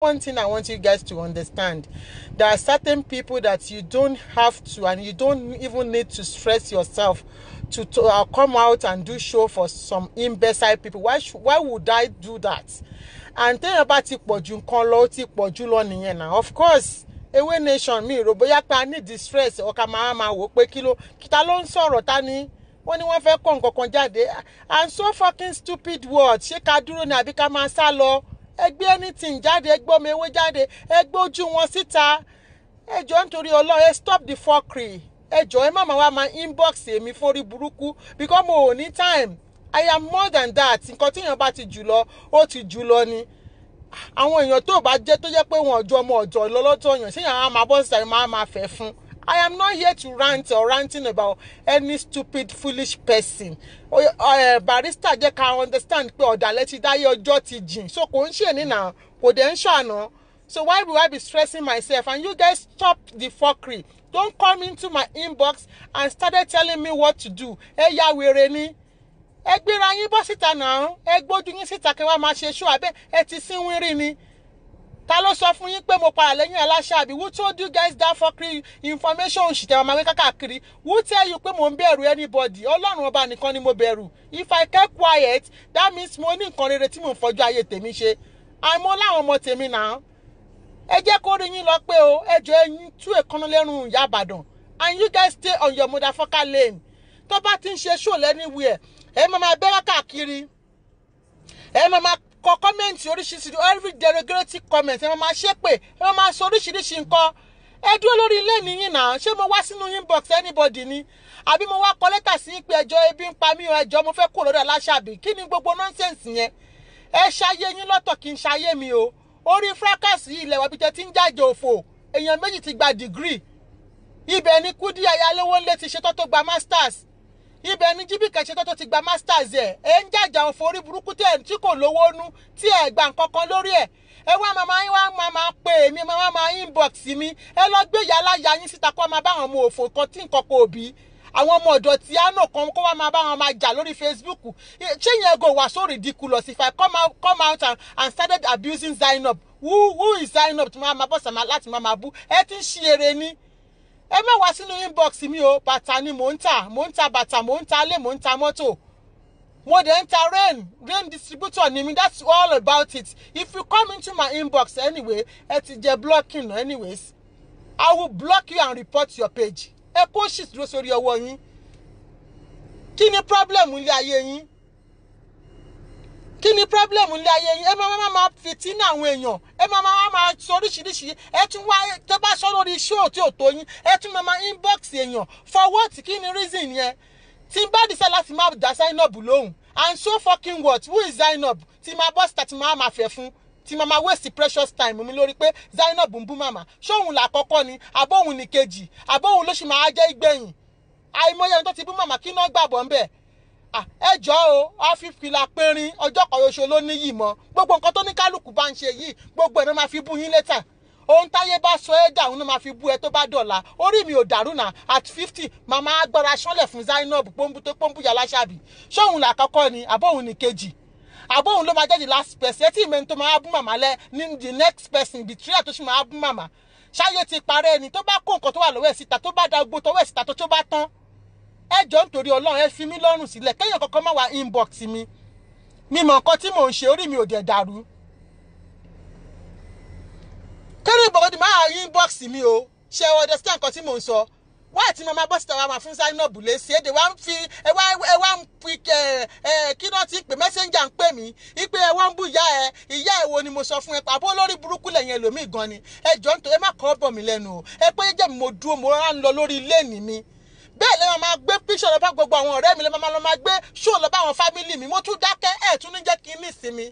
one thing I want you guys to understand. There are certain people that you don't have to, and you don't even need to stress yourself to come out and do show for some imbecile people. Why would I do that? And tell about ti pọ̀jù nǹkan lọ, ti pọ̀jù lọ nìyẹn now. Of course, Ewe Nation mi ro bóyá pé I need the stress o ka máa wò pé kí ló ń sọ̀rọ̀ ta ni wọ́n ní wọ́n fẹ́ kó nǹkan kan jáde. And so fucking stupid words. Ṣé ká dúró ní àbí ká máa sá lọ? Ẹgbẹ́ anything jáde, ẹgbẹ́ ọmọ ewé jáde, ẹgbẹ́ ojú wọn síta. Ẹ jọ̀ọ́ nítorí Ọlọ́run, stop the fuckery. Ẹ jọ̀ọ́ ẹ má máa wá máa inbox èmi fún orí burúkú because mo ò ní time. I am more than that. Nǹkan tí èèyàn bá ti jù lọ, ó ti jù lọ ni. Àwọn èèyàn tó bá jẹ́ tó jẹ́ pé wọn ọjọ́ ọmọ ọ̀jọ̀ lọ́lọ́tọ̀ èèyàn ṣé èèyàn á máa bọ́ síta máa fẹ́ fún. I am not here to rant or ranting about any stupid, foolish person. Barrister jẹ́ ká understand pé ọ̀dàlẹ̀ ti dáyé ọjọ́ ti jìn. So kò ń ṣe ní náà, kò dẹ̀ ń ṣàná. So why will I be stressing myself? And you guys stop the fuckery. Don't come into my inbox and started telling me what to do. Ẹ ya wèrè ni. Ẹ gbéra yín bọ́ síta náà. Ẹ gbójú yín síta kí wá máa ṣe show abẹ́ ẹ ti sínwín ni. Ta ló sọ fún yín pé mo para lẹ́yìn Aláṣàbí? Who told you guys that fuckery information ṣìtẹ̀ ọmọ àwọn káàkiri? Who tell you pé mo ń bẹ̀rù anybody? Ọlọ́run ọba nìkan ni mo bẹ̀rù. If I keep quiet, that means mo ní nǹkan rere tí mo ń fojú ayé tèmi ṣe. Àmọ́ láwọn ọmọ tèmi náà. Ẹ jẹ́ kó rí yín lọ pé o, ẹ jọ̀ọ́ ẹ̀yin tú èkánná lẹ́rùn Ìyá Ìbàdàn. And you guys stay on your motherfucker lane. Tó bá ti ń ṣe show anywhere, ẹ máa bẹ̀rẹ̀ káàkiri. Ẹ máa kọ kọ́mẹ̀ntì oríṣiríṣi, every derogatory comment, ẹ máa ṣépè, ẹ máa sọ oríṣiríṣi nǹkan. Ẹ dúró lórí ilé nìyí náà. Ṣé mo wá sínú inbox anybody ni? Àbí mo wá kọ lẹ́tà sí pé ẹjọ́ ebi ń pa mí o, ẹjọ́ mo fẹ́ kó lọ́dọ̀ Aláṣàbí? Kí ni gbogbo nonsense yẹn? Ẹ ṣayé yín lọ́tọ̀ kí n ṣayé mi o. Orí fracas yìí ilẹ̀ wàbí tẹ́ ti ń jáde òfò. Èèyàn méjì ti gba degree. Ibẹ̀ ni Kúdí Ayálówó ńlé ti ṣetán tó gba masters. Ibẹ̀ ni Jíbìkẹ́ ṣetán tó ti gba masters ẹ̀. Ẹ ń jàjà òfò orí burúkú tí kò lówó nú tí ẹ gba nǹkan kan lórí ẹ̀. Ẹ wá máa pè mí, máa inbox mi. Ẹ lọ gbé yàrá ya yín síta kó máa bá àwọn ọmọ òfò kan tí nǹkan kò bí. Àwọn ọmọ ọ̀dọ̀ tí á nà kan kó wá máa bá wọn máa jà lórí Facebook. Ṣé yẹn go wà so ridiculous if I come out and started abusing Zainab? Who is Zainab tí máa bọ́ sàmà láti máa bú? Ẹ ti ń ṣe eré ni. Ẹ má wá sínú inbox mi o. Bàtà ni mò ń ta bàtà, mò ń ta ilé, mò ń ta mọ́tò. Mo dẹ̀ ń ta rain distributor ni mi. That's all about it. If you come into my inbox anyway, ẹ ti jẹ blocking anyways. I will block you and report your page. Ẹ kó shit dúró sórí ọwọ́ yín. Kí ni problem ilé ayé yín? Kí ni problem ilé ayé yín? Ẹ máa fìtínà àwọn èèyàn. Ẹ máa sọ oríṣiríṣi. Ẹ tún wá tẹ́ bá sọ lórí show tí ò tó yín. Ẹ tún máa inbox èèyàn. For what? Kí ni reason yẹn? Tí n bá decide láti máa dá Zainab lóhùn. And so fucking what? Who is Zainab? Tí máa bọ́ síta tí máa fẹ́ fún. Tí máa waste precious time mi lórí pé Zainab ń bú màmá. Ṣóhun làkọ́kọ́ ni, àbóhun ni kejì, àbóhun ló ṣì máa jẹ́ ìgbẹ̀yìn. Àìmọye ẹni tó ti bú màmá kí náà gbàgbọ́ ńbẹ̀. Ẹ jọ̀ọ́ o, àfífìlà pẹ́rín ọjọ́ kan ṣoṣo ló níyì mọ́. Gbogbo nǹkan tó ní kálukú bá ń ṣe yìí, gbogbo ẹ̀ ló máa fi bú yín later. Ohun táyé bá sọ ẹ́ dà, òun ló máa fi bú ẹ tó bá dọ̀la. Orí mi ò dàrú náà. At 50, màmá agbára ṣánlẹ̀ fún Zainab pọ́ńbú yà Aláṣàbí. Ṣóhun làkọ́kọ́ ni, àbóhun ni kejì. Àbóhun ló máa jẹ́ the last person. Ẹ tí ìmọ̀ ẹni tó máa bú màmá lẹ́ ní the next person betrayer tó ṣì máa bú màmá. Ṣáyé ti parẹ́ ẹni tó bá kó nǹkan tó wà lọ́wọ́ ẹ̀ síta, tó bá da gbogbo tọwọ́ ẹ̀ síta tó bá tán. Ẹ jọ̀ọ́ nítorí Ọlọ́run ẹ fi mí lọ́rùn sílẹ̀. Kéèyàn kankan má wá inbox mi. Mi mọ̀ nǹkan tí mò ń ṣe, orí mi ò dẹ̀ dàrú. Kéèyàn bọ̀gọ́dì máa inbox mi o. Ṣé o understand nǹkan tí mò ń sọ? Why tí mama bọ́ síta wá máa fún Zainab lésì? Èdè wá ń fi ẹ wá ń fi kí náà ti pè messenger ń pè mí. Ipe ẹ wá ń bú ìyá ẹ wo ni mo sọ fún ẹ pàbó lórí burúkú lẹ́yìn ẹlòmíì gan ni. Ẹ jọ̀ọ́ nítorí ẹ má kọ́ bọ̀ mí lẹ́nu o. Ẹ pé jẹ́ mo dúró mo rán lọ lórí ilé mi. Bẹ́ẹ̀ lè máa gbé picture lọ bá gbogbo àwọn ọ̀rẹ́ mi, lè máa gbé show lọ bá àwọn family mi. Mo tún dákẹ́ ẹ̀ tún ní jẹ́ kí n ní ìsinmi.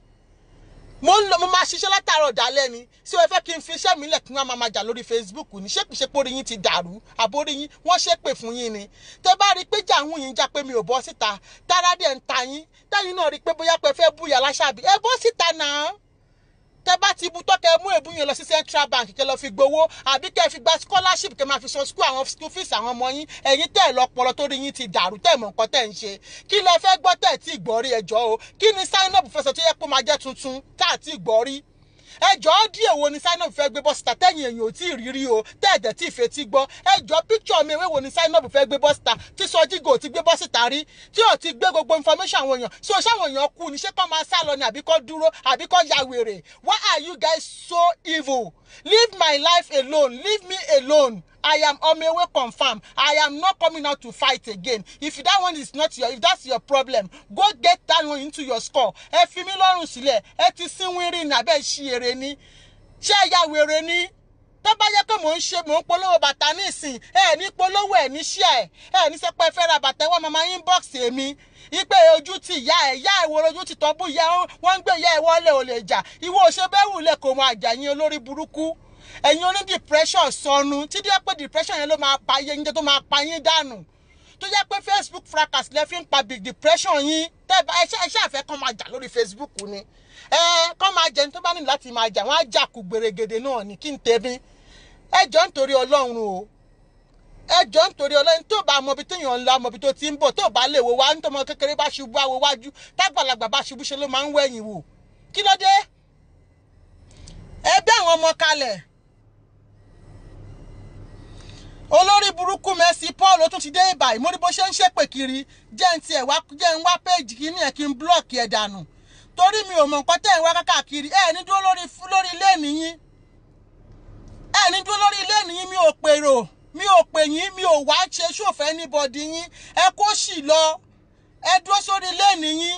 Mo máa ṣiṣẹ́ látàárọ̀ dalẹ́ ni. Ṣé o fẹ́ kí n fi iṣẹ́ mi lẹ̀ kí wọ́n máa jà lórí Facebook ni? Ṣé kìí ṣe pé orí yín ti dàrú? Àbórí yín wọ́n ṣe pè fún yín ni. Tẹ́ bá rí pé jàhún yín já pé mi ò bọ́ síta. Tára dẹ̀ ń ta yín. Táyín náà rí pé bóyá pé fẹ́ bú Ìyá Aláṣàbí. Ẹ bọ́ síta náà. Tẹ́ bá ti bu tọ́kẹ́ mú èbú yẹn lọ sí Central Bank kẹ́ lọ fi gbowó àbí kẹ́ fi gba scholarship kẹ́ máa fi san school fees àwọn ọmọ yín. Ẹ̀yin tẹ́ lọ́pọlọ torí yín ti dàrú tẹ́ mọ̀ nǹkan tẹ́ ń ṣe. Kí lẹ fẹ́ gbọ́ tẹ́ tí gbọ́ rí ẹjọ́ o? Kí ni Zainab fẹsẹ̀ tó yẹ kó máa jẹ́ tuntun tá tí gbọ́ rí? ẹjọ́ díẹ̀ wo ni sign up fẹ́ gbé bọ́ síta tẹ́yìn èèyàn ò tí ì rírí o tẹ́ẹ̀dẹ̀ tí ìfẹ́ ti gbọ́ ẹjọ́ picture mi ewé wo ni sign up fẹ́ gbé bọ́ síta tí Sọjígò ti gbé bọ́ síta rí tí ò ti gbé gbogbo information àwọn èèyàn so ṣáwọn èèyàn kú ni ṣé kọ́ máa sá lọ ni àbí kọ́ dúró àbí kọ́ ya wèrè why are you guys so evil? Leave my life alone. Leave me alone. I am Omewe confirmed. I am not coming out to fight again. If that one is not if that's your problem, go get that one into your score. Ẹ fi mí lọ́rùn sílẹ̀. Ẹ ti sínwínrí ní abẹ́ ṣí èrè ni. Ṣé ẹ̀yà wèrè ni? Tó bá yẹ pé mò ń polówó bàtà nísìn. Ẹ ní polówó ẹ̀ ní ṣíà ẹ̀. Ẹ ní sọ pé ẹ fẹ́ ra bàtà wọ́n máa inbox èmi. Ipe ojú ti ìyá ìwọ ojú ti tọ́ bú ìyá wọ́n ń gbé ìyá ẹ̀ wọlé ò lè jà. Ìwọ ò ṣe bẹ́ẹ̀ wùlẹ̀ kò mọ àjàyìn olórí burúkú. Ẹ̀yin oní depression sọnù tí díẹ̀ pé depression yẹn ló máa pa yín jẹ́ tó máa pa yín dànù tó jẹ́ pé Facebook fracas lẹ fi ń pa big depression yín tẹ́ẹ̀bá ẹṣẹ́ àfẹ́ kan máa jà lórí Facebook ni kọ́ máa jẹun tó bá ní láti máa jà wọ́n á jà kú gbèrègèdè náà ní kí n tẹ́bí ẹjọ́ nítorí Ọlọ́run o ẹjọ́ nítorí Ọlọ́run tó bá mọbi tó yàn ń lọ mọbi tó ti ń bọ̀ tó bá lè wo wá nítorí ọmọ kékeré bá ṣubú àwo wájú tágbàlagbà bá ṣubú ṣe ló máa ń wẹ̀yìn wò kí ló dé ẹ bẹ́ àwọn ọmọ kalẹ̀ olórí burúkú Mercy Paul ó tún ti dé ìbàyí mo ní bó ṣe ń ṣépè kiri jẹ́ ń wá péjì kìíní ẹ̀ kí n blọ́ọ̀kì ẹ̀ dànù torí mi ò mọ̀ nǹkan tẹ́ ẹ̀ ń wá káàkiri ẹ̀ ní dúró lórí ilé nìyí ẹ̀ ní dúró lórí ilé nìyí mi ò pèrò mi ò pè yín mi ò wá ṣe ṣòfẹ́ anybody yín ẹ kó sì lọ ẹ dúró sórí ilé nìyí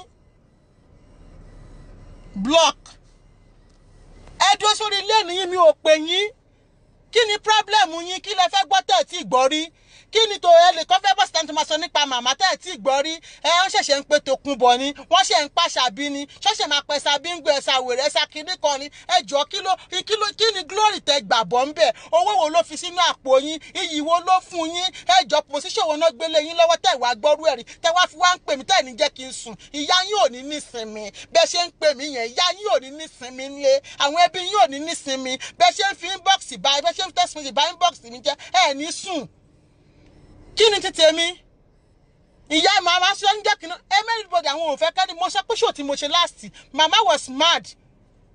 block ẹ dúró sórí ilé nìyí mi ò pè yín. Kí ni problem yín kí lẹ fẹ́ gbọ́ tẹ́ tí gbọ́ rí kí ni tó ẹ lè kọ́ fẹ́ bọ́ sí tẹ́ntì máa sọ nípa màmá tẹ́ tí gbọ́ rí wọ́n ṣẹ̀ṣẹ̀ ń pe Tòkunbọ̀ ni wọ́n ṣẹ̀ ń pàṣà bí ni ṣẹ̀ṣẹ̀ máa pẹ́ sàbí ń gbé ẹ̀sà wèrè ẹ̀sà kìíní kan ni ẹjọ́ kí ni glory tẹ gbàbọ̀ ń bẹ̀ owó wo ló fi sínú àpò yín iyì wo ló fún yín ẹjọ́ position wo náà gbélé yín lọ́wọ́ tẹ́ ìwà gbọ́rú ẹ̀rí tẹ́ wá fi wá ń pè mí tẹ́ ní jẹ́ kí n sùn ìyá yín ò ní nísinmi bẹ́ẹ̀ ṣe ń pè mí yẹn ìyá yín ò ní nísinmi ńlé àwọn ẹbí yín ò ní nísinmi bẹ́ẹ̀ ṣe ń fi inbox báyìí bẹ́ẹ̀ ṣe ń text message báyìí inbox mi jẹ́ ẹ̀ ní sùn kí ni ti tèmi ìyá màmá ṣe ń jẹ́ kí everybody àwọn ò fẹ́ kẹ́ni mo sọ pé ṣò tí mo ṣe last mama was mad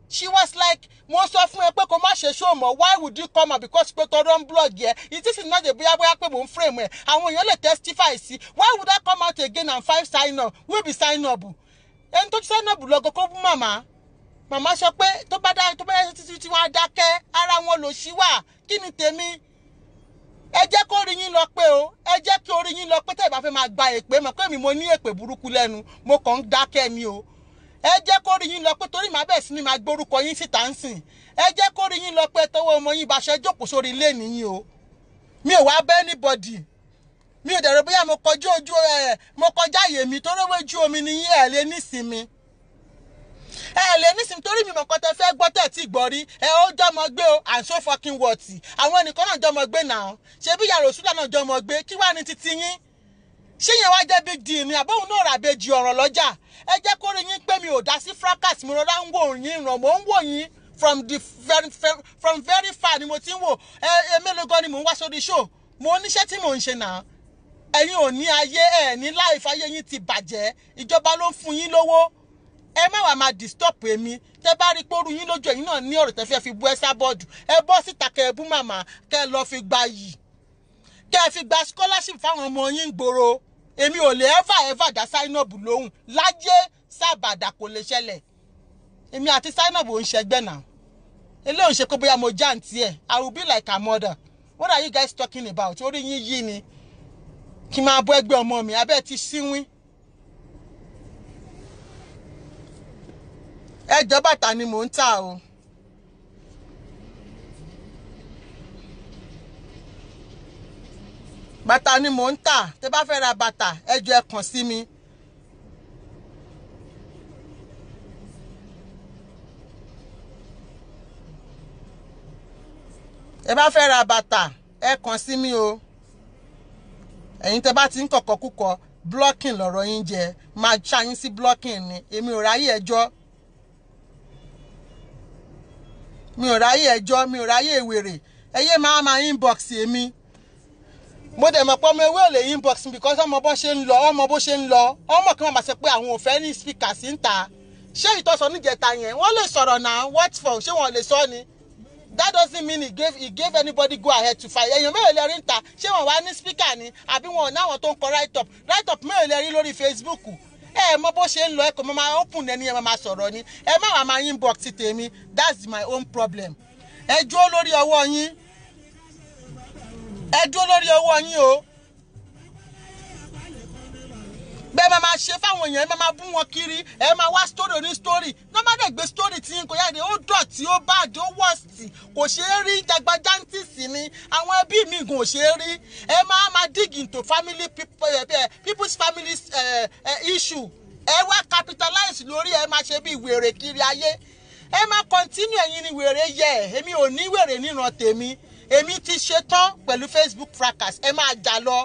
she was like mo sọ fún ẹ pé kó má ṣe show mọ́ why would you come out because pé tọrọ ń blog yẹ it is not a bóyá pé mo ń frame ẹ àwọn èèyàn lè testify sí why would I come out again and 5 sign up we be sign up ẹni tó ti sign up lọ́gọ́ kó bú màmá sọ pé tó bá yẹ títí tí wọ́n á dákẹ́ ara wọn lò sí wà kí ni tèmi ẹ jẹ́ kó rí yín lọ pé o ẹ jẹ́ kí orí yín lọ pé tẹ́ ẹ bá fẹ́ máa gba èpè mọ̀ pé mi mo ní èpè burúkú lẹ́nu mo kàn ń dákẹ́ ni o ẹ jẹ́ kó rí yín lọ pé torí màá bẹ̀ sí ni máa gbórúkọ yín síta ń sìn ẹ jẹ́ kó rí yín lọ pé tọwọ́ ọmọ yín bá ṣe jókòó sórí ilé nìyí o mi ò wá bẹ́ anybody mi ò dẹ̀rọ bóyá mo kọjá àyè mi tó rówó ojú omi ni yín ẹ̀ lé nísìnmi torí mi mọ̀ kọ́ tẹ fẹ́ gbọ́ tẹ̀ tí gbọ́ rí ó jọmọ gbé o and so fucking what àwọn ẹnìkan náà jọmọ gbé náà ṣé bí yàrá òṣùlá náà jọmọ gbé kí wàá ní títí yín ṣé yẹn wá jẹ́ big deal ni àbóhùn náà rà bèjì ọ̀ràn lọ́jà ẹ jẹ́ kó rí yín pé mi ò dá sí fracas mo rọra ń wò yín ràn mò ń wò yín from very far ni mo ti ń wò mélòó gan ni mò ń wá sórí show mo níṣẹ́ tí mò ń ṣe náà ẹ̀yin ò ní ayé ẹ̀ ní life ayé yín ti bàjẹ́ ìjọba ló ń fún yín lówó ẹ má wá máa disturb èmi tẹ́ bá rí póru yín lójú ẹ̀yin náà ní ọ̀rọ̀ tẹ́ fẹ́ fi bú ẹ sábọ́ọ̀dù ẹ bọ́ síta kẹ́ ẹ bú màmá kẹ́ ẹ lọ fi gba yìí kẹ́ ẹ fi gba scholarship fáwọn ọmọ yín gbòòrò èmi ò lè ever dá Zainab lóhùn láyé sábàdà kò lè ṣẹlẹ̀ èmi àti Zainab ò ń ṣẹgbẹ́ náà eléyìí ṣe kó bóyá mo já ntí ẹ̀ I will be like her mother what are you guys talking about orí yín yí ni kí n máa bọ́ ẹgbẹ́ ọmọ mi abẹ́ ti síwín. Ẹjọ́ bàtà ni mò ń tà o. Bàtà ni mò ń tà. Tẹ́ bá fẹ́ ra bàtà, ẹjọ́ ẹ kàn sí mi. Tẹ́ bá fẹ́ ra bàtà, ẹ kàn sí mi o. Ẹ̀yin tẹ́ bá ti ń kọ̀kọ̀ kúkọ, blocking lọ̀rọ̀ yín jẹ́. Máa ṣá yín sí blocking ni. Èmi ò ráyè ẹjọ́. Mi ò ráyè ẹjọ́, mi ò ráyè ìwèrè. Ẹyẹ máa inbox èmi. Mo dẹ̀ mọ̀ pé ọmọ ewé ò lè inbox because ọmọ bó ṣe ń lọ, ọmọ bó ṣe ń lọ. Ọmọ kí wọ́n máa ṣe pé àwọn ò fẹ́ ní speaker sí ń ta. ṣé ìtọ́sọ níjẹta yẹn wọ́n lè sọ̀rọ̀ náà what for ṣé wọ́n lè sọ ni. That doesn't mean he gave anybody go ahead to fight. Èèyàn mẹ́rin lè rí níta ṣé wọ́n wá ní speaker ni àbí wọn ò náwọn tó ń kọ write up mẹ́rin lè rí lórí Facebook. Mọ bó ṣe ń lọ ẹ̀kọ́ mo máa open ẹni ẹ̀ máa sọ̀rọ̀ ni ẹ má wàá máa inbox tèmi that's my own problem. Ẹ dúró lórí ọwọ́ yín o. Bẹ́ẹ̀ máa ṣe fáwọn èèyàn ẹ máa bú wọn kiri ẹ máa wá story oní story nọ́mọdé gbé story tí n kò yáde ó dọ̀tí ó bad ó worst kò ṣeé rí jagbajantis ni àwọn ẹbí mi kò ṣeé rí ẹ máa dig into people's family issue ẹ wá capitalize lórí ẹ máa ṣe bí wèrè kiri ayé ẹ máa continue ẹ̀yin ni wèrè yẹ èmi ò ní wèrè níran tèmi èmi ti ṣetán pẹ̀lú Facebook fracas ẹ máa jà lọ.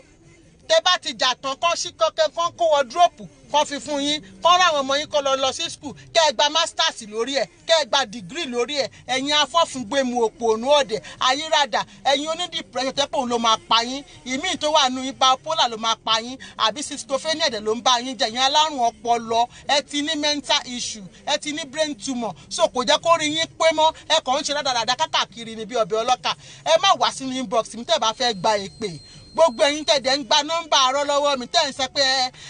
Tẹ́ bá ti jà tán kán sí kọ́kẹ́ kán kó wọ́dúrópù kán fi fún yín kán ráwọn ọmọ yín kọ́ lọ sí skul kẹ́ ẹ gba masters lórí ẹ̀ kẹ́ ẹ gba degree lórí ẹ̀ ẹ̀yin afọ́fúngbẹ̀mù òpònú ọ̀dẹ̀ ayírádà ẹ̀yin onídìpẹ̀rẹ̀ tẹ́pọ̀ ló máa pa yín ìmíì tó wà nù ipa polar ló máa pa yín àbí schizophrenia ẹ̀dẹ̀ ló ń bá yín jẹ ẹ̀yin alárùn ọpọlọ ẹ ti ní mental issue ẹ ti ní brain tumor so kò jẹ́ kó rí yín pé mọ́ ẹ kàn ń ṣe rádaràda kákàkiri ní bí ọbẹ̀ ọlọ́kà ẹ má wá sínú inbox mi tẹ́ bá fẹ́ gba èpè gbogbo ẹ̀yin tẹ̀dẹ̀ ń gba nọ́mbà àárọ̀ lọ́wọ́ mi tẹ̀ ń sọ pé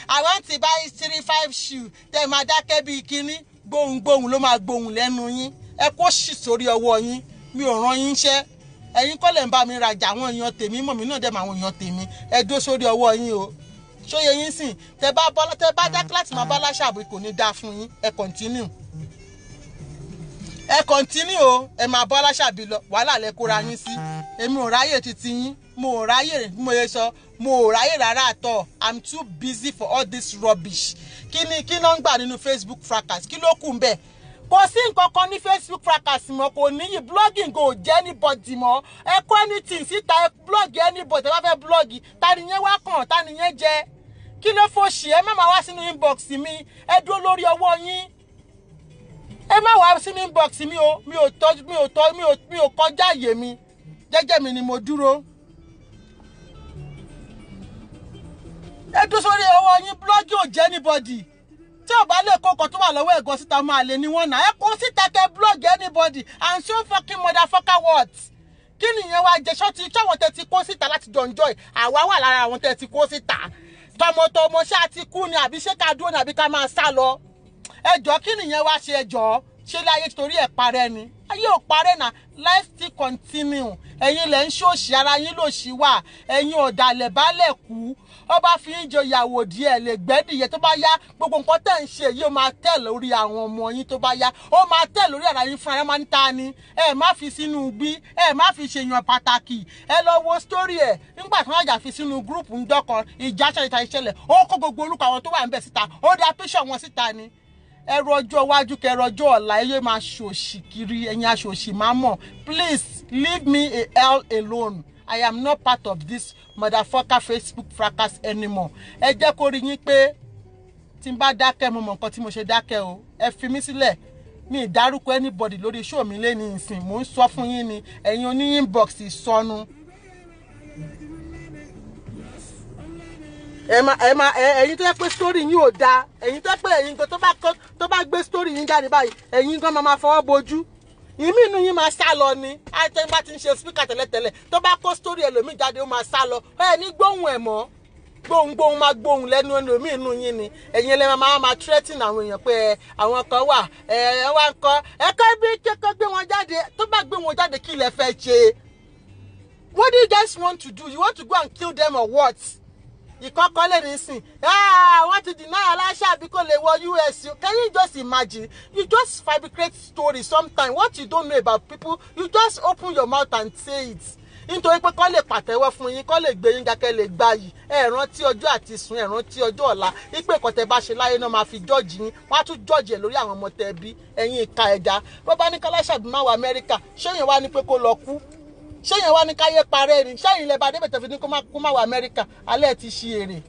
I want to buy 35 shoe tẹ̀ máa dákẹ́ bíi kínní gbohùngbohùn ló máa gbohùn lẹ́nu yín ẹ kó ṣì sórí ọwọ́ yín mi ò rán yín iṣẹ́ ẹ̀yin kọ́ lẹ̀ ń bá mi rajà àwọn èèyàn tèmi mọ̀ mí náà dẹ̀ mọ̀ àwọn èèyàn tèmi ẹ dó sórí ọwọ́ yín o ṣóye yín sìn tẹ bá dákẹ́ láti máa bá láṣàbí kò ní dáa fún yín ẹ continue o ẹ máa bọ́ láṣàbí lọ wàhálà lẹ kóra yín sí èmi ò ráyè títí yín mo ò ráyè mo yẹ sọ mo ò ráyè rárá àtọ I'm too busy for all this rubbish kí ló ń gbà nínú Facebook fracas kí ló kù ń bẹ̀ kò sí nǹkan kan ní Facebook fracas mọ́ kò níyì blogging kò jẹ́ anybody mọ́ ẹ kọ́ anything síta ẹ blog anybody ẹ bá fẹ́ blog tani yẹn wá kàn tani yẹn jẹ kí ló fòṣì ẹ má máa wá sínú inbox mi ẹ dúró lórí ọwọ́ yín ẹ má wá sínú inbox mi o mi ò kọjá àyè mi jẹ́jẹ́ mi ni mo dúró. Ẹ dúró sórí ọwọ́ yín blọ́gì ò jẹ́ anybody tí ò bá lè kókò tó wà lọ́wọ́ ẹ̀gọ́ síta máa lè ní wọ́n náà ẹ kó síta kẹ blọ́gì anybody and so fucking motherfucker what kí nìyẹn wá jẹ ṣọ́ọ̀tì ṣọ́wọ́n tẹ ti kó síta láti jọ̀njọ́ ẹ̀ àwa wà lára àwọn tẹ ti kó síta tọmọtọmọ ṣáà ti kú ni àbí ṣé ká dúró ni àbí ká máa sá lọ ẹjọ́ kí nìyẹn wá ṣe ẹjọ́ ṣé láyé torí ẹ̀ parẹ́ ni ayé ò parẹ́ náà life still continue ẹ̀yin lẹ̀ ń ṣòṣì ara yín ló ṣì wà ẹ̀yin ọ̀dàlẹ̀ balẹ̀ kú ọba fi ń jọ ìyàwó díẹ̀ lè gbẹ́dìyẹ tó bá yá gbogbo nǹkan tẹ̀ ń ṣe yìí ó máa tẹ̀ lórí àwọn ọmọ yín tó bá yá ó máa tẹ̀ lórí ara yín fún ẹ máa ń ta ni ẹ má fi sínú gbí ẹ má fi ṣèyàn pàtàkì ẹ lọ wo story ẹ nígbà tí wọ́n jà fi sínú gúrùpù ń dọ́kan ìjà ìṣẹ̀lẹ̀ ó kó gbogbo orúkọ àwọn tó wà ń bẹ̀ síta ó dá píṣọ̀ wọn síta ni ẹrọ ọjọ́ iwájú kẹrọ ọjọ́ ọ̀la ẹ máa ṣòṣì kiri ẹ̀yin aṣòṣì máa mọ̀ please leave me hell alone I am not part of this motherfucker Facebook fracas anymore ẹ jẹ́ kó rí yín pé tí n bá dákẹ́ mo mọ̀ nǹkan tí mo ṣe dákẹ́ o ẹ fi mí sílẹ̀ mi ìdárúkọ anybody lórí show mi lé ní ìsìn mò ń sọ fún yín ni ẹ̀yin oní inbox ìsọnù ẹ̀yin tó yẹ pé story yín ò dáa ẹ̀yin tó yẹ pé ẹ̀yin tó bá gbé story yín jáde báyìí ẹ̀yin gan máa fọwọ́ bojú ìmí inú yín máa sá lọ ni àti bá ti ń ṣe speaker tẹ́lẹ̀tẹ́lẹ̀ tó bá kó story ẹlòmíì jáde ó máa sá lọ ẹ ní gbóhùn ẹ̀ mọ́ gbóhùn máa gbóhùn lẹ́nu ẹlòmíì inú yín ni ẹ̀yin ẹlẹ́mọ̀ máa threaten àwọn èèyàn pé àwọn kan wà ẹ wá ń kọ́ ẹ kọ́ bí kékeré gbé wọn jáde tó bá gbé wọn jáde kí ilẹ̀ fẹ́ ṣe what do you guys want to do you want to go and kill them or what? Ìkọ́kọ́ lè ní sìn wọ́n ti deny Aláṣàbí kò lè wọ US can you just imagine you just fabricate story sometimes what you don't know about people you just open your mouth and say it nítorí pé kọ́ lè pàtẹ́wọ́ fún yín kọ́ lè gbé yín gàkẹ́ lè gbà yìí ẹ rántí ọjọ́ àti sùn ẹ rántí ọjọ́ ọ̀la ìpè kọ́tẹ́ bá ṣe láyé náà máa fi jọ́ọ̀jì yín wọ́n á tún jọ́ọ̀jì ẹ̀ lórí àwọn ọmọ tẹ́ bí ẹ̀yin ìka ẹ̀dá bó bá ní Aláṣàbí máa wọ Amẹ́ríkà ṣéyìn wá ní pé kó lọ kú ṣéyìn wá ní káyé parẹ́ ni ṣéyìn lẹ́ bá débẹ̀ tẹ̀fí ní kó má wọ Amẹ́ríkà alẹ́ ti ṣí èrè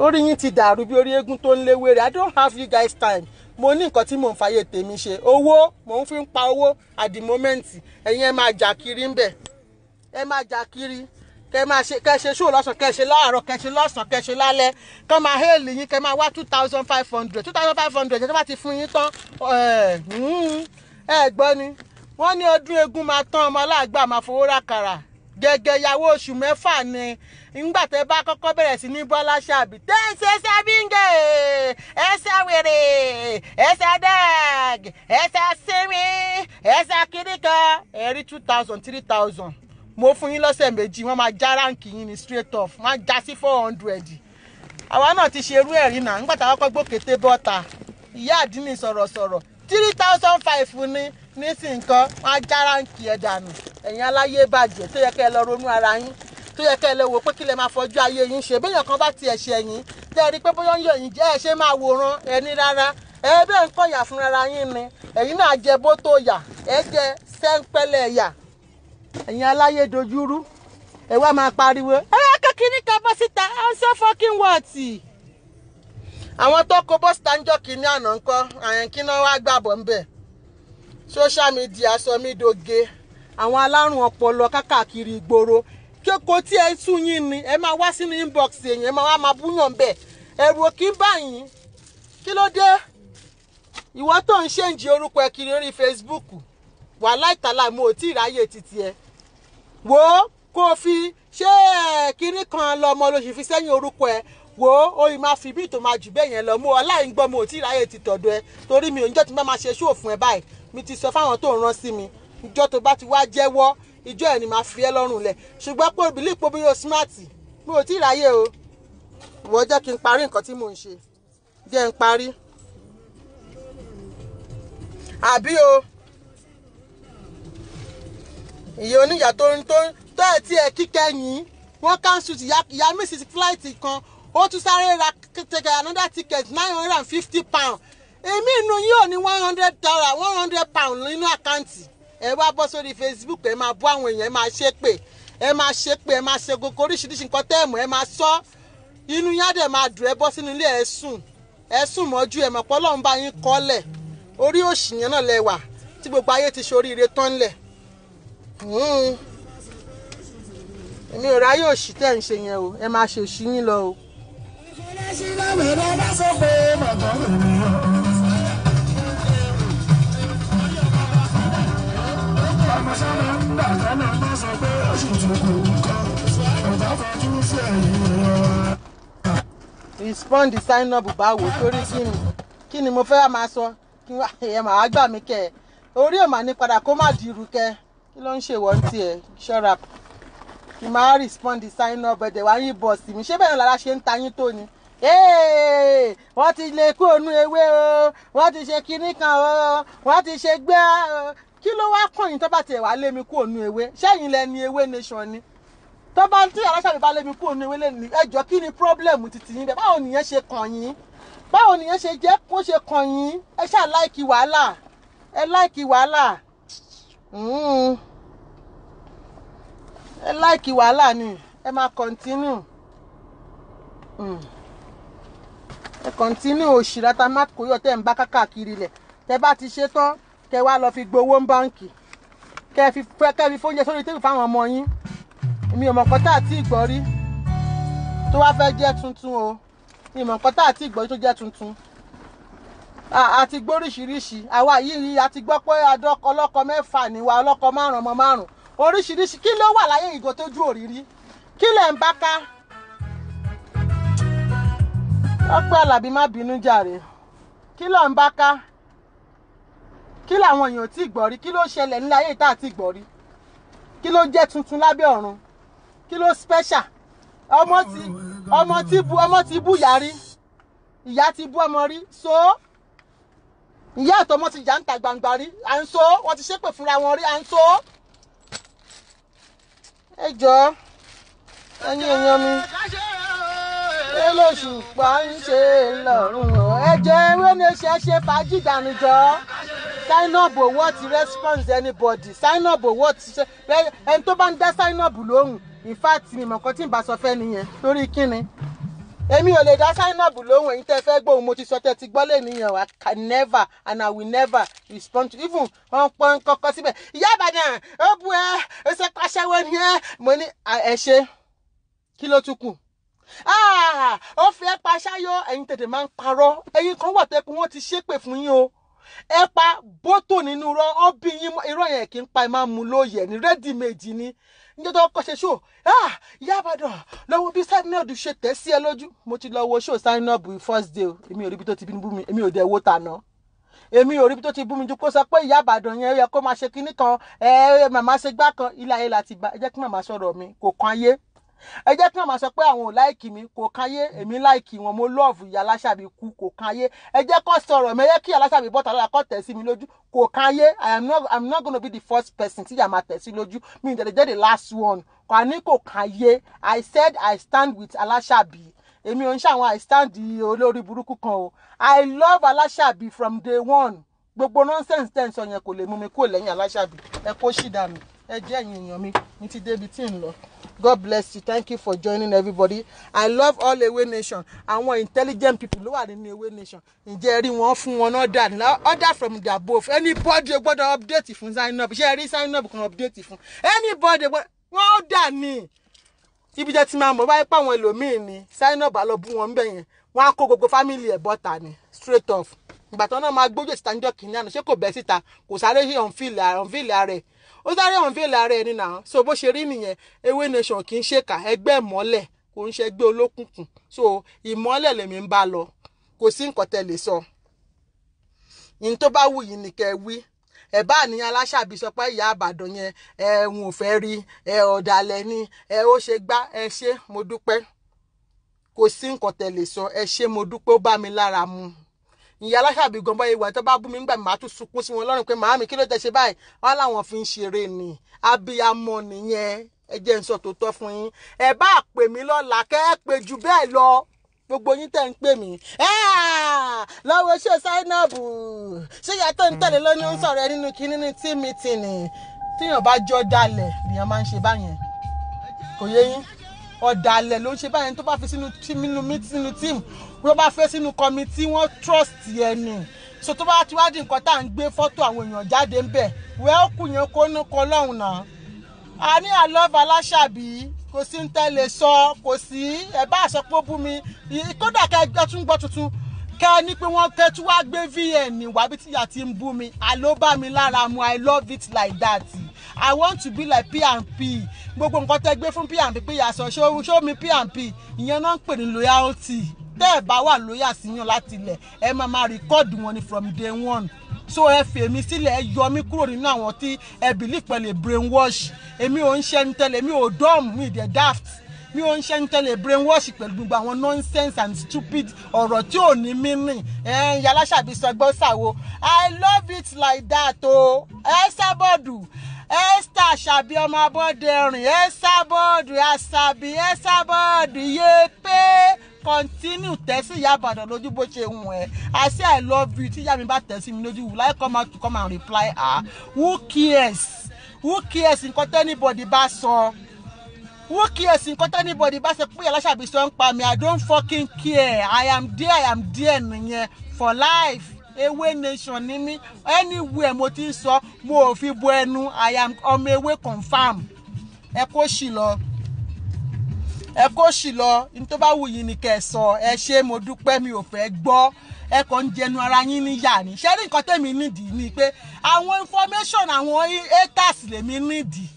orí yín ti dàrú bí orí eégún tó ń léwé rẹ̀ I don't have you guys time mo ní nǹkan tí mò ń fàyè tèmi ṣe owó mò ń fi ń pa owó at the moment ẹ̀yin ẹ máa jà kiri ń bẹ̀ ẹ máa jà kiri kẹ́ ṣe show lọ́sàn kẹ́ ṣe láàárọ̀ kẹ́ ṣe lọ́sàn kẹ́ ṣe lálẹ́ kọ́ máa hail yín kẹ́ máa wá 2,500 tó bá ti fún yín tán ẹ gbọ́ ni wọ́n ní ọdún eégún máa tán ọmọ aláàgbà máa fowó rákàrà gẹ́gẹ́ ìyàwó oṣù mẹ́fà ni nígbà tẹ́ bá kọ́kọ́ bẹ̀rẹ̀ sí ní Bọ́lá Ṣàbí tẹ́sí ẹsẹ̀ bíngẹ̀ ẹsẹ̀ wèrè ẹsẹ̀ dẹ́g ẹsẹ̀ sinmi ẹsẹ̀ kìnìkà ẹ̀rí 2,000 3,000 mo fún yín lọ́sẹ̀ méjì wọ́n máa já ráǹkì yín ní straight off wọ́n á já sí 400 àwa náà ti ṣe irú ẹ̀rí náà nígbà táwọn kọ́ gbókété bọ́ta ìyá àdínní sọ̀rọ̀sọ̀rọ̀ 3,500 ní nísìnyí kan wọ́n á já ráǹkì ẹ̀ dànù ẹ̀yin aláyé bàjẹ́ tó yẹ kẹ́ ẹ lọ ronú ara yín tó yẹ kẹ́ ẹ lọ wò pé kí lè máa fọjú ayé yín ṣe béèyàn kan bá tiẹ̀ ṣe ẹ̀yìn tẹ́ ẹ rí pé bóyá ń yọ ẹ̀yìn jẹ́ ẹ ṣe máa wòran ẹni rárá ẹ bẹ́ẹ̀ ń kọ̀yà fún ara yín ni ẹ̀yin náà jẹ bó tó yà ẹ jẹ sẹ́ńpẹ́lẹ̀ yà ẹ̀yin aláyé dojúrú ẹ wá máa pariwo ẹ kékeré ká bọ́ síta I'm so fucking what. àwọn tó kó bọ́ síta ń jọ́ kínní àná ńkọ́ àyànkí náà wá gbàbọ̀ ńbẹ̀ social media sọ mí doge àwọn alárùn ọpọlọ kákàkiri ìgboro kò tí ẹ sún yín ni ẹ máa wá sínú inbox èèyàn ẹ máa wá búyàn bẹ́ẹ̀ ẹ̀rù òkì ń bà yín kí ló dé ìwọ tó ń ṣèǹjì orúkọ ẹ kiri orí Facebook wà láìtàlà mo ò tí ì ráyè títí ẹ wò ó kó fi ṣé kiri kan lọmọ ló sì fi sẹ́yìn orúkọ ẹ wò ó oyin máa fi bí ìtò máa jù bẹ́ẹ̀ yẹn lọ mo aláìgbọ́ mo ò tí ì ráyè ti tọ̀dọ̀ ẹ torí mi ò ní jọ́ tí máa ṣe ṣóò fún ẹ báyìí mi ti sọ fáwọn tó ń rán sí mi ìjọ tó bá ti wá jẹ́wọ́ ìjọ ẹ̀ ni máa fi ẹ́ lọ́rùn lẹ̀ ṣùgbọ́n pé òbí lè pọ́bí yóò smart mi ò tí ì ráyè o wọ́n jẹ́ kí n parí nǹkan tí mò ń ṣe jẹ́ n parí àbí o ìyá oníyà tó ẹ̀ tí ẹ̀ kíkẹ́ yín wọ́n cancel ti ìyá mrs flight kan ó tún sáré ra another ticket £950 èmi inú yìí ò ní £100 nínú àkáǹtì ẹ wá bọ́ sórí Facebook ẹ máa bú àwọn èèyàn ẹ máa ṣépè ẹ máa ṣe gbogbo oríṣiríṣi nǹkan tẹ́ẹ̀mù ẹ máa sọ inú yín á dẹ̀ máa dùn ẹ bọ́ sínú ilé ẹ sùn mọ́jú ẹ mọ̀ pé Ọlọ́run bá yín kọ́lẹ̀ orí òṣì yẹn náà lẹ́wà tí gbogbo ayé ti ṣoríire tán lẹ̀ èmi ò ráyè òṣì tẹ́ ń ṣe yẹn o ẹ máa ṣe òṣì yín lọ o. Respond sign up báwo torí kí ni mo fẹ́ máa sọ kí ẹ máa gbà mí kẹ́ orí ò máa ní padà kó má dirú kẹ́ kí ló ń ṣe wọ́n tiẹ̀ shut up kí máa respond sign up ẹ̀dẹ̀ wá yín bọ̀ sí mi ṣé bẹ́ẹ̀ lára ṣe ń ta yín tó ni wọ́n ti lè kó ònú ewé o wọ́n ti ṣe kinní kan o wọ́n ti ṣe gbé o kí ló wá kàn yín tó bá tiẹ̀ wá lé mi kó ònú ewé ṣẹ́yìn lẹ́ni ewé nation ni tó bá tí aláṣàbí bá lé mi kó ònú ewé lẹ́ni ẹjọ́ kí ni problem títí yín bẹ́ẹ̀ báwo nìyẹn ṣe kàn yín báwo nìyẹn ṣe jẹ́ kó ṣe kàn yín ẹ ṣáà láìkì wàhálà ẹ láìkì wàhálà ẹ láìkì wàhálà ni ẹ máa continue ẹ continue òṣìrà tá má kó yọ tẹ́ ń bá káàkiri lẹ̀ tẹ́ bá ti ṣe tán kẹ́ wá lọ fi gbowó ń báǹkì kẹ́ fi fóúnjẹ sórí tébù fáwọn ọmọ yín èmi ò mọ̀ nǹkan tá àti ìgbọ́ rí tó wá fẹ́ jẹ́ tuntun o mi ò mọ̀ nǹkan tá àti ìgbọ́ rí tó jẹ́ tuntun àti gbóríṣiríṣi àwa yìí àti gbọ́ pé ọlọ́kọ mẹ́fà ni wa ọlọ́kọ márùn ọmọ márùn oríṣiríṣi kí ló wà láyé ìgò tójú òrírí kí lẹ̀ ń bá ká Ọpẹ́ Àlàbí má bínú jàre kí ló ń bá ká kí làwọn èèyàn tí gbọ́ rí kí ló ṣẹlẹ̀ nílé ayé tá àti gbọ́ rí kí ló jẹ́ tuntun lábẹ́ ọ̀run kí ló special ọmọ ti bú ìyá rí ìyá ti bú ọmọ rí so ìyá àtọmọ ti jà ń ta gbangba rí à ń so wọ́n ti ṣépè fúnra wọn rí à ń so ẹ jọ̀ọ́ ẹ̀yin èèyàn mi Olóṣùpá ń ṣe lọ́rùn ẹ jẹ́ wẹ́nẹ̀ ṣe fàájì dànùjọ́ sign up owó ti response anybody sign up owó ti ṣe ẹni tó bá ń dá sign up lóhùn in fact mi mọ̀ nǹkan tí n bá sọ fẹ́ nìyẹn torí kíni èmi ò lè dá sign up lóhùn èyí tẹ́ fẹ́ gbóhùn mo ti sọ tẹ́ ti gbọ́ lé nìyẹn I can never and I will never respond to even wọ́n pọ́n kọ́kọ́ síbẹ̀ ìyá Ìbàdàn ó bu ẹ ó ṣe pàṣẹwọ́ ni ẹ mo ní ẹ ṣe kí ló tún kù? Ó fẹ́ pa ṣáyọ́, ẹ̀yin tètè máa ń parọ́. Ẹ̀yin kan wà tẹ́kun wọ́n ti ṣépè fún yín o. Ẹ pa bótò nínú irọ́, ó bí yín irọ́ yẹn kì í pa ẹ máa mú lóye ní ready made ni. Níjọ́ tó kọ́ ṣe show, Ìyá Ìbàdàn lọ́wọ́ bí Zainab ṣe tẹ̀ sí ẹ lójú. Mo ti lọ wo show Zainab first day o. Èmi ò rí bí tó ti bú mi, èmi ò dẹ̀ wo tàná. Èmi ò rí bí tó ti bú mi ju kó sọ pé Ìyá Ìbàdàn yẹn yẹ kó máa ṣe kinní kan, màmá ṣe gbá kan, ilé ayé láti bá. Ẹ jẹ́ kí màmá sọ̀rọ̀ mi, kò kan ayé. Ẹ jẹ́ kí màmá sọ pé àwọn ò láìkì mi, kò kan ayé. Èmi láìkì wọn, mo love Ìyá Aláṣàbí kú, kò kan ayé. Ẹ jẹ́ kó sọ̀rọ̀ mi, ẹ jẹ́ kí Ìyá Aláṣàbí bọ́ta lọ́la kó tẹ̀ sí mi lójú, kò kan ayé. I'm not going to be the first person tí ìyá máa tẹ̀ sí lójú. Mi ìdẹ̀dẹ̀ jẹ́ the last one. Kò ní kò kan ayé. I said I stand with Aláṣàbí. Èmi ò ń ṣàwọn I stand olórí burúkú kan o. I love Aláṣàbí from day one. Gbogbo nonsense tẹ́ ń sọ yẹn kò lè mú mi kúrò lẹ́yìn Aláṣàbí. Ẹ kó ṣì dànù. Ẹ jẹ́ ẹ̀yin èèyàn mi ti débi tí ń lọ. God bless you. Thank you for joining everybody. I love all Ewe Nation. Àwọn intelligent people ló wà nínú Ewe Nation. Ǹjẹ́ rí wọn fún wọn order ní order from the above. Anybody gbọ́dọ̀ update fún Zainab. Ṣé rí Zainab kan update fún? Anybody wọ́n order ní. Ibi jẹ́ ti máa mọ̀ báyìí pa àwọn ẹlòmíì ni. Zainab lọ bú wọn bẹ̀ yẹn. Wọ́n á kó gbogbo family ẹ̀ bọ́ta ni. Straight off. Ìgbà tó náà máa gbójú síta níjọ́ kìíní àná. Ṣé kò bẹ́ síta? Kò sáré ṣe unveil rẹ̀. Ó sáré unveil rẹ̀ ni náà. So bó ṣe rí nìyẹn. Ewe Nation kì í ṣèkà. Ẹgbẹ́ ìmọ́lẹ̀ kò ń ṣe ẹgbẹ́ olókùnkùn. So ìmọ́lẹ̀ lèmi ń bá lọ. Kò sí nǹkan tẹ́ lè sọ. Yín tó bá wù yín ni kẹ́ wí. Ẹ bá ní Aláṣàbí sọ pé Ìyá Ìbàdàn yẹn wọn ò fẹ́ rí ọ̀dàlẹ̀ ni ó ṣe gbá ẹ ṣé mo dúpẹ́. Kò sí nǹkan tẹ́ lè sọ. Ẹ ṣé mo dúpẹ́ ó bá mi lára mu. Ìyá Aláṣàbí gan bọ́ ìwà tó bá bú mi nígbà mi máa tún sunkún sí wọn lọ́rùn pé màámi kí ló tẹ́ ṣe báyìí wọ́n láwọn fi ń ṣeré ni abiyamọ nìyẹn. Ẹ jẹ́ n sọ tòótọ́ fún yín. Ẹ bá pè mí lọ́la kẹ́ ẹ pè jù bẹ́ẹ̀ lọ. Gbogbo yín tẹ́ ń pè mí. Lọ́wọ́ ṣé Zainab ṣé ìyá tó ń tẹ̀lé lónìí ń sọ̀rọ̀ ẹ nínú kíní ní team meeting ni. Tíyàn bá jọ dalẹ̀ nìyẹn máa ń ṣe báyẹn. Kò yé yín? Ọ̀dàlẹ̀ ló ń ṣe báyẹn tó bá fi sínú team wọ́n bá fẹ́ sínú committee wọ́n trust ẹni. So tó bá ti wá di nǹkan tá à ń gbé fọ́tò àwọn èèyàn jáde ń bẹ̀ wẹ́ ó kù yẹn kó ní kọ́ lọ́hùn náà. A ní I love Aláṣàbí kò sí ń tẹ́lẹ̀ sọ kò sí ẹ bá sọ pé ó bú mi kódà kẹ́ ẹ tún gbọ́ tuntun kẹ́ ẹ ní pé wọ́n kẹ́ tún wá gbé VN wá bí tíyà ti ń bú mi àló bá mi lára mu I love it like that. I want to be like P&P. Gbogbo nǹkan tẹ́ gbé fún P&P pé yà sọ show me P&P ìyẹn náà ń pè ní loyalty. Tẹ́ ẹ bá wà lóyà síyàn láti ilẹ̀ ẹ máa rìkọ́ọ̀dù wọn ni from day one. So ẹ fèmí sílẹ̀ ẹ yọ mí kúrò nínú àwọn tí ẹ believe pẹ̀lú brainwash. Èmi ò ń ṣe ní tẹ́lẹ̀ mi ò dumb mi dẹ̀ daft. Mi ò ń ṣe ní tẹ́lẹ̀ brainwash pẹ̀lú gbogbo àwọn nonsense and stupid ọ̀rọ̀ tí ò ní meaning. Ìyá Aláṣàbí sọ gbọ́ sàwo I love it like that o. Ẹ sábọ̀dù Esther Ṣàbí ọmọ Abọ́dẹrìn ẹ sábọ̀dù Àṣàbí ẹ sábọ̀dù yé pé continue tẹ̀sí Ìyá Ìbàdàn lójú bó ṣe hùn ẹ́. I say I love you tí ìyá mi bá tẹ̀sí mi lójú will I come out to come and reply her? Who cares? Who cares nǹkan tẹ́ anybody bá sọ? Who cares nǹkan tẹ́ anybody bá sọ pé Aláṣàbí sọ ń pa mi? I don't fucking care. I am there nìyẹn for life. Ewe Nation ní mi anywhere mo ti sọ mo ò fi bo ẹnu I am ọmọ Ewe confirm. Ẹ kó ṣì lọ ní tó bá wù yín ni kẹ́ sọ ẹ ṣé mo dúpẹ́ mi ò fẹ́ gbọ́ ẹ kàn ń jẹnu ara yín níyà ni. Ṣé rí nǹkan tẹ́mi nídìí ni pé àwọn information àwọn haters lèmi nídìí.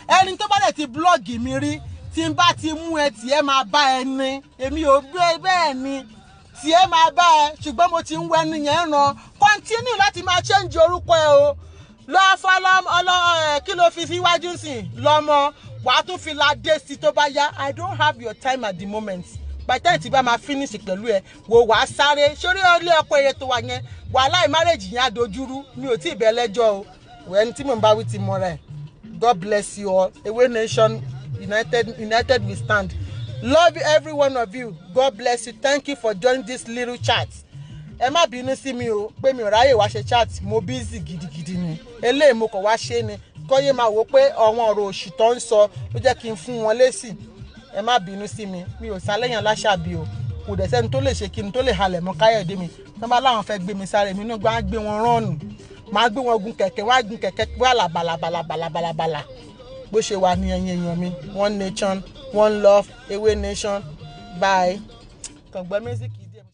Ẹni tó bá dẹ̀ ti blọ́ọ̀gì mi rí tí n bá ti mú ẹ tí ẹ máa bá ẹ ní èmi ò gbé bẹ́ẹ̀ ni tí ẹ máa bá ẹ ṣùgbọ́n mo ti ń wẹ nìyẹn ràn continue láti máa change orúkọ ẹ o lọ fọlọ kí ló fi síwájú sí lọmọ wàá tún fi la dé sí tó bá yá I don't have your time at the moment by the time tí bá máa finish pẹ̀lú ẹ wò wàá sáré sórí ilé ọkọ eré tó wà yẹn wàhálà marriage yẹn àdójúrú mi ò tí ì bẹ lẹ́jọ́ o ẹni tí mò ń bá wí ti mọ rẹ God bless you all. Ewe Nation united we stand. Love every one of you. God bless you. Thank you for joining this little chat. Ẹ má bínú sí mi o pé mi ò ráyè wá ṣe chat mo busy gidigidi ni eléyìí mo kàn wá ṣe ni kọ́yé máa wò pé àwọn ọ̀rọ̀ òṣì tó ń sọ ló jẹ́ kí n fún wọn lésì. Ẹ má bínú sí mi ò sálẹ́yìn Aláṣàbí o kò dẹ̀ sẹ́ni tó lè ṣe kí n tó lè halẹ̀ mọ́ Káyọ̀dé mi tí wọ́n bá láwọn fẹ́ gbé mi sáré mi náà gbá gbé wọn rọ́ọ̀nù máa gbé wọn gun kẹ̀kẹ́ wá gun kẹ̀kẹ́ wà làbàlàbàlàbàlàbàlà bó ṣe wà ní ẹ̀yìn èèyàn mi One Nation One love, Away Nation. Bye. Kàn gbọ́ music yìí díẹ̀.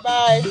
Bye.